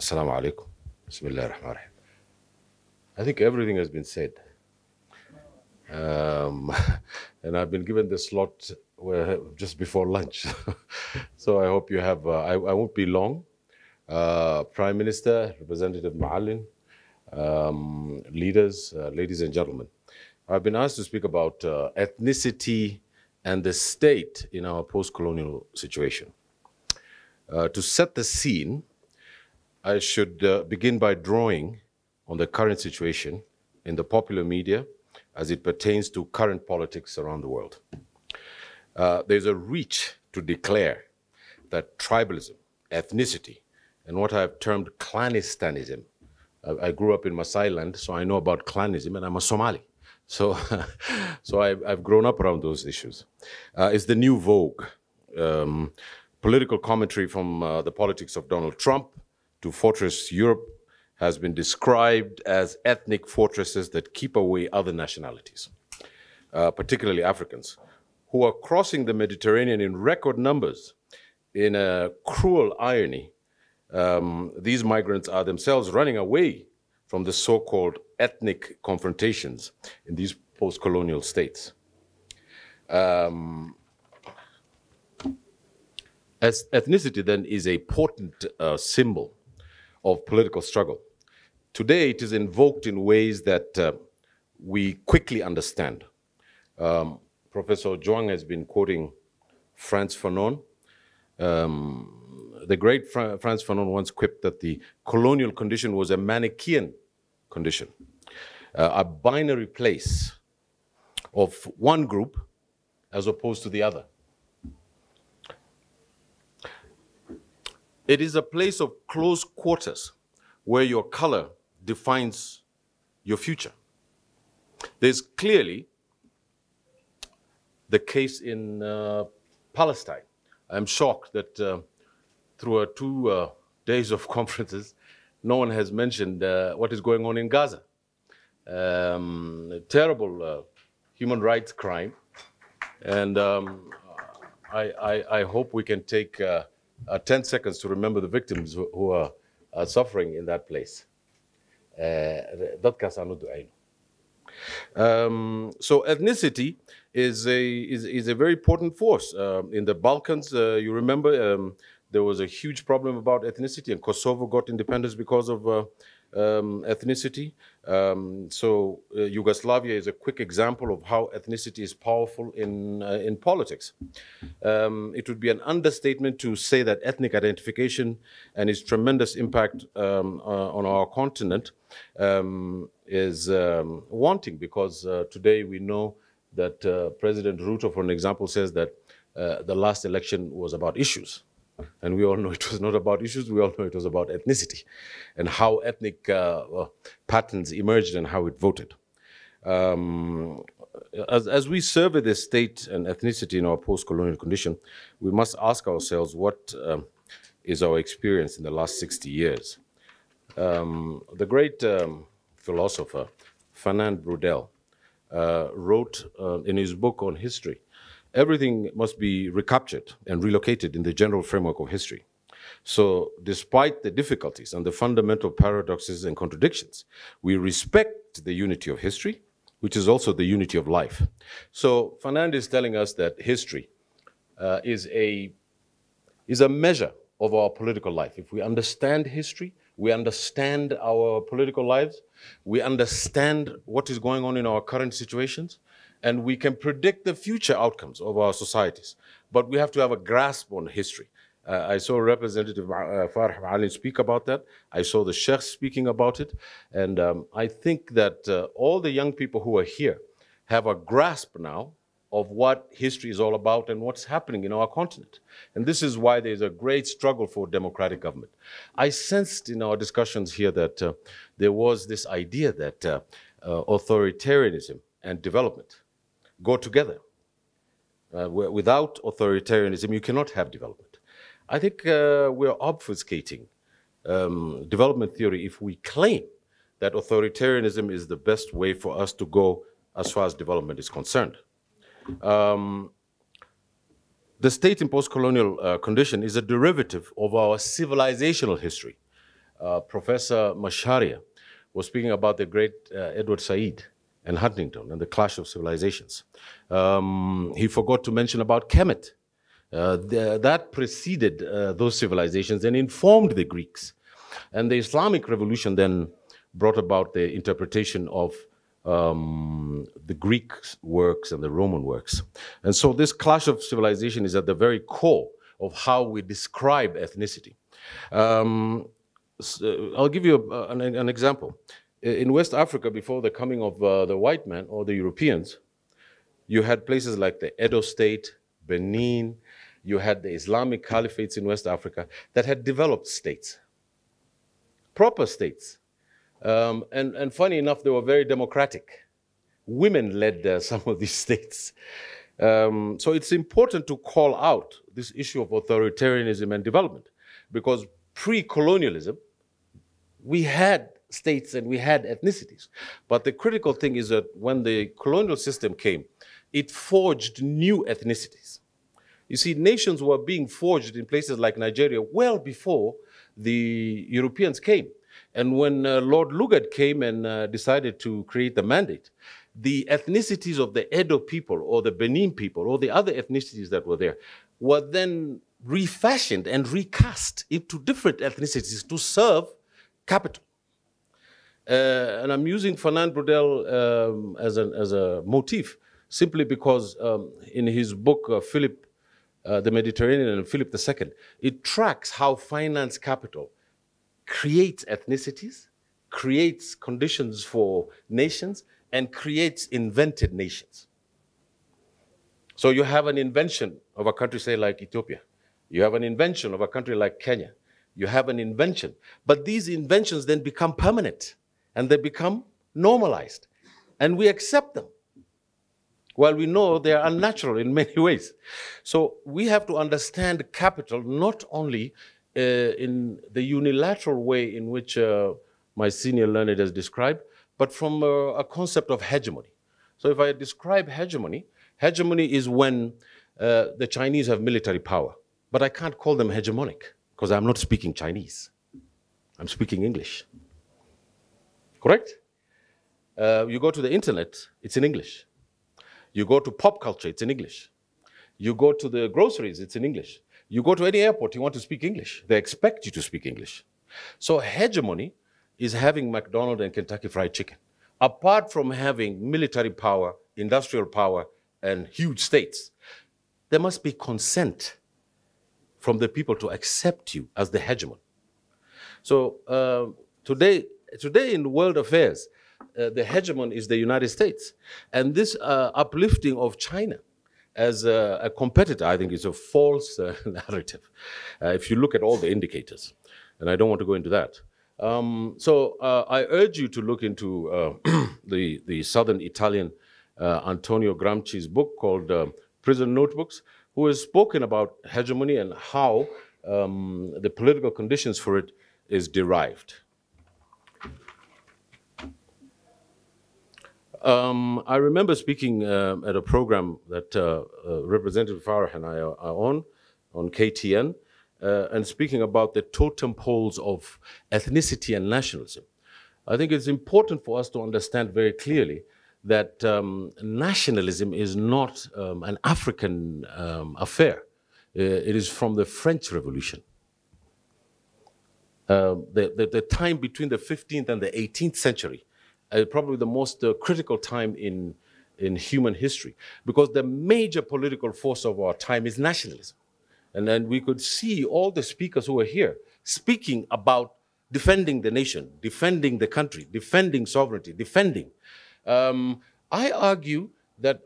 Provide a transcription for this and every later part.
Assalamu alaikum. Bismillah ar-Rahman ar-Rahim. I think everything has been said. Um, and I've been given the slot just before lunch. So I hope you have, I won't be long. Prime Minister, Representative Ma'alin, leaders, ladies and gentlemen. I've been asked to speak about ethnicity and the state in our post-colonial situation. To set the scene, I should begin by drawing on the current situation in the popular media as it pertains to current politics around the world. There's a reach to declare that tribalism, ethnicity, and what I've termed clanistanism. I grew up in Masai land, so I know about clanism, and I'm a Somali. So, I've grown up around those issues. It's the new vogue. Political commentary from the politics of Donald Trump to Fortress Europe has been described as ethnic fortresses that keep away other nationalities, particularly Africans, who are crossing the Mediterranean in record numbers. In a cruel irony, these migrants are themselves running away from the so-called ethnic confrontations in these post-colonial states. As ethnicity then is a potent symbol of political struggle. Today it is invoked in ways that we quickly understand. Professor Zhuang has been quoting Frantz Fanon. The great Frantz Fanon once quipped that the colonial condition was a Manichaean condition, a binary place of one group as opposed to the other. It is a place of close quarters where your color defines your future. There's clearly the case in Palestine. I'm shocked that through 2 days of conferences, no one has mentioned what is going on in Gaza. Terrible human rights crime. And I hope we can take 10 seconds to remember the victims who are suffering in that place. So ethnicity is a very potent force. In the Balkans, you remember, there was a huge problem about ethnicity, and Kosovo got independence because of ethnicity. Yugoslavia is a quick example of how ethnicity is powerful in politics. It would be an understatement to say that ethnic identification and its tremendous impact on our continent is wanting, because today we know that President Ruto, for an example, says that the last election was about issues. And we all know it was not about issues, we all know it was about ethnicity and how ethnic patterns emerged and how it voted. As we survey the state and ethnicity in our post-colonial condition, we must ask ourselves what is our experience in the last 60 years. The great philosopher Fernand Braudel wrote in his book on history, everything must be recaptured and relocated in the general framework of history. So despite the difficulties and the fundamental paradoxes and contradictions, we respect the unity of history, which is also the unity of life. So Fernand is telling us that history is a measure of our political life. If we understand history, we understand our political lives, we understand what is going on in our current situations, and we can predict the future outcomes of our societies. But we have to have a grasp on history. I saw Representative Farah Ma'alin speak about that. I saw the Sheikh speaking about it. And I think that all the young people who are here have a grasp now of what history is all about and what's happening in our continent. And this is why there's a great struggle for democratic government. I sensed in our discussions here that there was this idea that authoritarianism and development go together. Without authoritarianism, you cannot have development. I think we're obfuscating development theory if we claim that authoritarianism is the best way for us to go as far as development is concerned. The state in post-colonial condition is a derivative of our civilizational history. Professor Masharia was speaking about the great Edward Said and Huntington and the clash of civilizations. He forgot to mention about Kemet. That preceded those civilizations and informed the Greeks. And the Islamic revolution then brought about the interpretation of the Greek works and the Roman works. And so this clash of civilization is at the very core of how we describe ethnicity. I'll give you an example. In West Africa, before the coming of the white man or the Europeans, you had places like the Edo State, Benin, you had the Islamic caliphates in West Africa that had developed states, proper states. And funny enough, they were very democratic. Women led some of these states. So it's important to call out this issue of authoritarianism and development, because pre-colonialism, we had states and we had ethnicities. But the critical thing is that when the colonial system came, it forged new ethnicities. You see, nations were being forged in places like Nigeria well before the Europeans came. And when Lord Lugard came and decided to create the mandate, the ethnicities of the Edo people or the Benin people or the other ethnicities that were there were then refashioned and recast into different ethnicities to serve capital. And I'm using Fernand Braudel as a motif simply because in his book, The Mediterranean and Philip II, it tracks how finance capital creates ethnicities, creates conditions for nations, and creates invented nations. So you have an invention of a country, say, like Ethiopia. You have an invention of a country like Kenya. You have an invention. But these inventions then become permanent, and they become normalized. And we accept them, while we know they are unnatural in many ways. So we have to understand capital not only in the unilateral way in which my senior learned has described, but from a concept of hegemony. So if I describe hegemony, hegemony is when the Chinese have military power. But I can't call them hegemonic because I'm not speaking Chinese. I'm speaking English. Correct? You go to the internet, it's in English. You go to pop culture, it's in English. You go to the groceries, it's in English. You go to any airport, you want to speak English. They expect you to speak English. So hegemony is having McDonald's and Kentucky Fried Chicken. Apart from having military power, industrial power, and huge states, there must be consent from the people to accept you as the hegemon. So today in world affairs, the hegemon is the United States. And this uplifting of China as a competitor, I think, is a false narrative, if you look at all the indicators. And I don't want to go into that. So I urge you to look into the southern Italian Antonio Gramsci's book called Prison Notebooks, who has spoken about hegemony and how the political conditions for it is derived. I remember speaking at a program that Representative Farah and I are on KTN, and speaking about the totem poles of ethnicity and nationalism. I think it's important for us to understand very clearly that nationalism is not an African affair. It is from the French Revolution. The time between the 15th and the 18th century, probably the most critical time in human history, because the major political force of our time is nationalism. And then we could see all the speakers who were here speaking about defending the nation, defending the country, defending sovereignty, defending. I argue that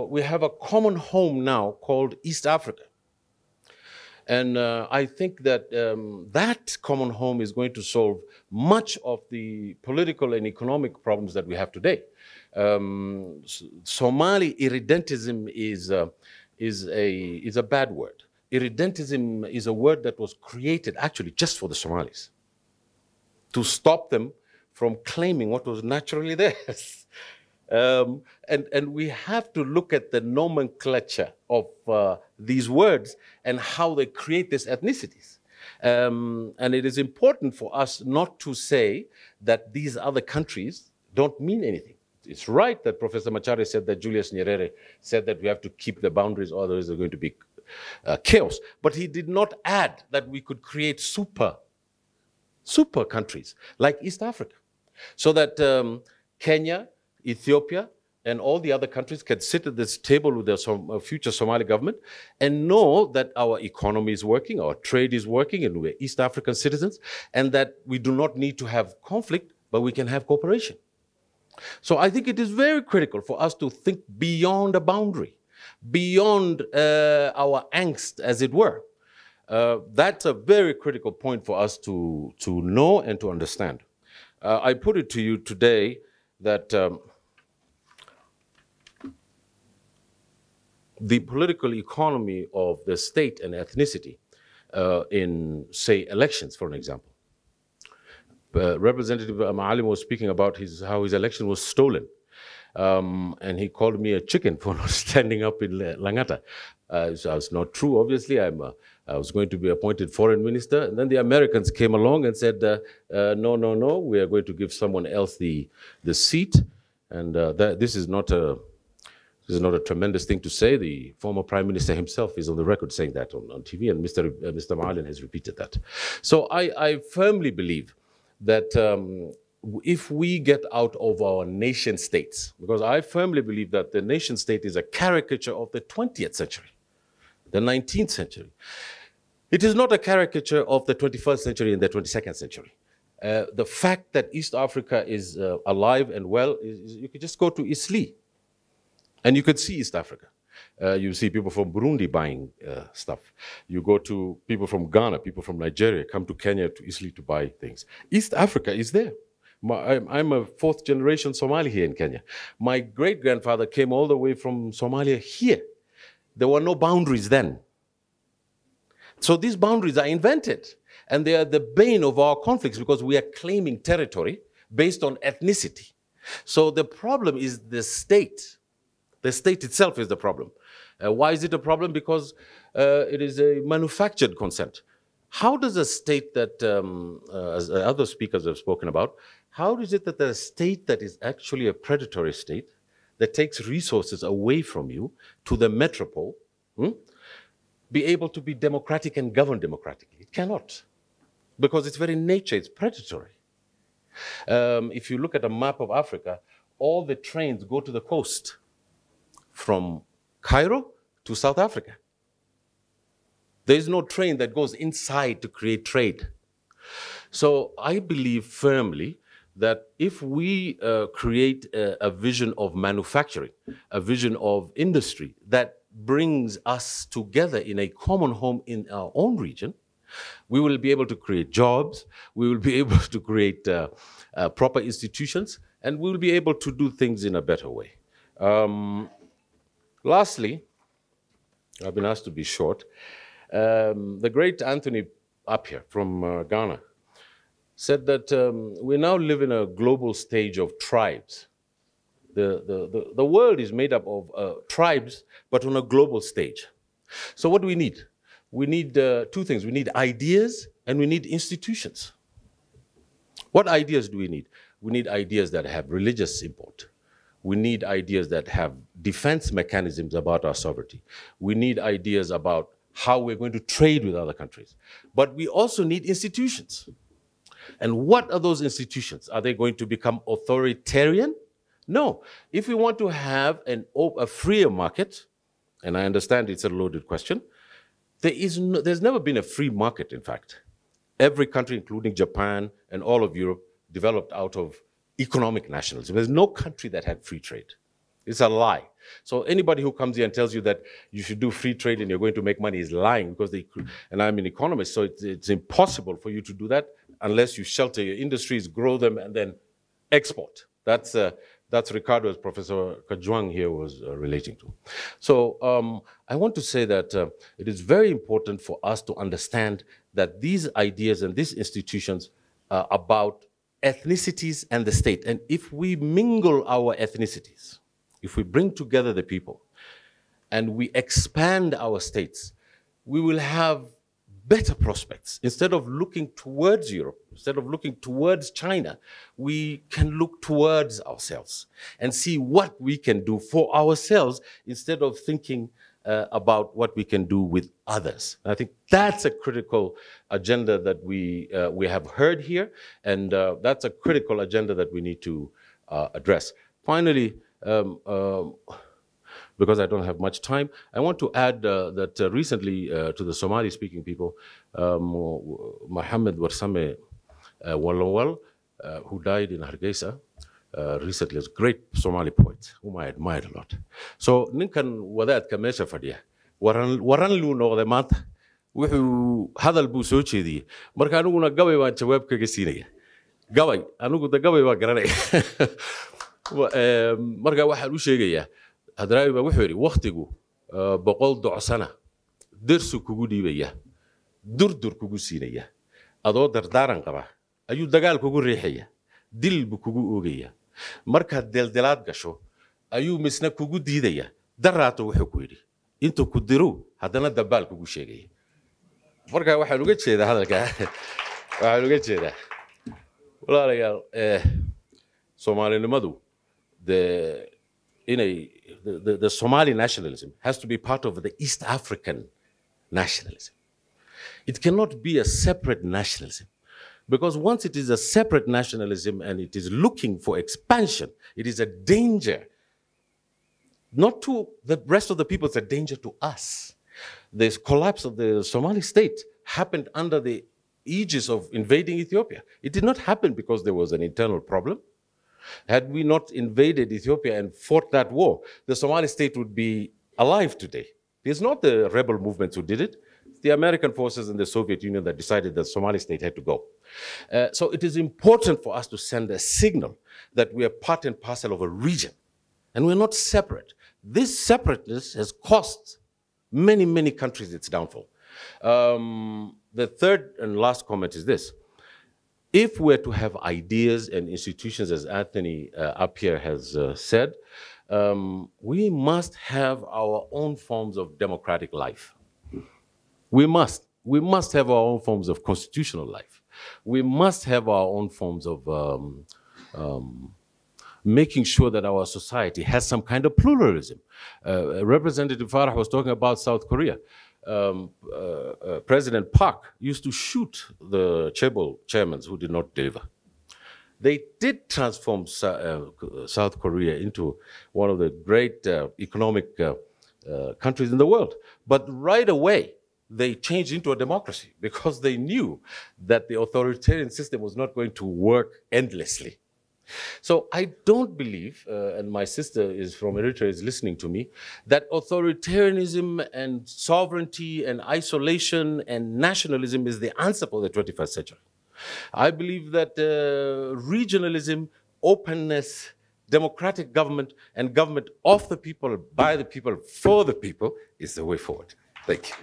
we have a common home now called East Africa. And I think that that common home is going to solve much of the political and economic problems that we have today. Somali irredentism is a bad word. Irredentism is a word that was created actually just for the Somalis, to stop them from claiming what was naturally theirs. And we have to look at the nomenclature of these words and how they create these ethnicities. And it is important for us not to say that these other countries don't mean anything. It's right that Professor Machare said that Julius Nyerere said that we have to keep the boundaries, or otherwise there's going to be chaos. But he did not add that we could create super countries like East Africa, so that Kenya, Ethiopia, and all the other countries can sit at this table with the future Somali government and know that our economy is working, our trade is working, and we're East African citizens, and that we do not need to have conflict, but we can have cooperation. So I think it is very critical for us to think beyond a boundary, beyond our angst, as it were. That's a very critical point for us to know and to understand. I put it to you today that the political economy of the state and ethnicity in, say, elections, for an example. Representative Maalim was speaking about how his election was stolen. And he called me a chicken for not standing up in Langata. So it's not true, obviously. I was going to be appointed foreign minister. And then the Americans came along and said, no, we are going to give someone else the seat. And this is not a tremendous thing to say. The former prime minister himself is on the record saying that on TV, and Mr. Maalim has repeated that. So I firmly believe that if we get out of our nation states, because I firmly believe that the nation state is a caricature of the 20th century, the 19th century. It is not a caricature of the 21st century and the 22nd century. The fact that East Africa is alive and well, you could just go to Isli and you could see East Africa. You see people from Burundi buying stuff. You go to people from Ghana, people from Nigeria come to Kenya, to Isli to buy things. East Africa is there. I'm a fourth generation Somali here in Kenya. My great-grandfather came all the way from Somalia here. There were no boundaries then. So these boundaries are invented, and they are the bane of our conflicts because we are claiming territory based on ethnicity. So the problem is the state. The state itself is the problem. Why is it a problem? Because it is a manufactured consent. How does a state that, as other speakers have spoken about, how is it that a state that is actually a predatory state, that takes resources away from you to the metropole, be able to be democratic and govern democratically? It cannot, because its very nature is predatory. If you look at a map of Africa, all the trains go to the coast, from Cairo to South Africa. There is no train that goes inside to create trade. So I believe firmly that if we create a vision of manufacturing, a vision of industry that brings us together in a common home in our own region, we will be able to create jobs, we will be able to create proper institutions, and we will be able to do things in a better way. Lastly, I've been asked to be short. The great Anthony Appiah from Ghana said that we now live in a global stage of tribes. The world is made up of tribes, but on a global stage. So what do we need? We need two things. We need ideas and we need institutions. What ideas do we need? We need ideas that have religious import. We need ideas that have defense mechanisms about our sovereignty. We need ideas about how we're going to trade with other countries. But we also need institutions. And what are those institutions? Are they going to become authoritarian? No. If we want to have a freer market, and I understand it's a loaded question, there's never been a free market, in fact. Every country, including Japan and all of Europe, developed out of economic nationalism. There's no country that had free trade. It's a lie. So anybody who comes here and tells you that you should do free trade and you're going to make money is lying, because and I'm an economist, so it's impossible for you to do that unless you shelter your industries, grow them, and then export. That's Ricardo, as Professor Kajwang here was relating to. So I want to say that it is very important for us to understand that these ideas and these institutions are about ethnicities and the state. And if we mingle our ethnicities, if we bring together the people and we expand our states, we will have better prospects. Instead of looking towards Europe, instead of looking towards China, we can look towards ourselves and see what we can do for ourselves instead of thinking about what we can do with others. And I think that's a critical agenda that we have heard here, and that's a critical agenda that we need to address. Finally, because I don't have much time, I want to add that recently to the Somali-speaking people, Mohammed Warsame Walawal, who died in Hargeisa recently, is a great Somali poet whom I admired a lot. So ninkan wadaadka meesha fadhiya waran luu noqday maanta wuxuu hadal buu soo jeediyey marka aniguna gabay baan jawaab kaga siinaya gabay anigu da gabay baan garanaya marka waxaan u sheegayaa hadraawi baa wuxuu yidhi wakhtigu 100 docsana dersu kugu dhiibaya durdur kugu siinaya adoo dardaaran qaba ayuu dagaal kugu riixaya dil buu kugu oogaya markaad deldelaad gasho ayuu misna kugu diidaya daraato wuxuu ku yidhi intuu ku diru haddana dabaal kugu sheegaya marka waxaan uga jeedaa hadalka waxaan uga jeedaa walaalayaal Soomaalinimadu the Somali nationalism has to be part of the East African nationalism. It cannot be a separate nationalism. Because once it is a separate nationalism and it is looking for expansion, it is a danger. Not to the rest of the people, it's a danger to us. The collapse of the Somali state happened under the aegis of invading Ethiopia. It did not happen because there was an internal problem. Had we not invaded Ethiopia and fought that war, the Somali state would be alive today. It's not the rebel movements who did it. It's the American forces and the Soviet Union that decided that the Somali state had to go. So it is important for us to send a signal that we are part and parcel of a region, and we're not separate. This separateness has cost many, many countries its downfall. The third and last comment is this. If we're to have ideas and institutions, as Anthony up here has said, we must have our own forms of democratic life. We must have our own forms of constitutional life. We must have our own forms of making sure that our society has some kind of pluralism. Representative Farah was talking about South Korea. President Park used to shoot the chaebol chairmen who did not deliver. They did transform South Korea into one of the great economic countries in the world. But right away, they changed into a democracy because they knew that the authoritarian system was not going to work endlessly. So I don't believe, and my sister is from Eritrea, is listening to me, that authoritarianism and sovereignty and isolation and nationalism is the answer for the 21st century. I believe that regionalism, openness, democratic government, and government of the people, by the people, for the people is the way forward. Thank you.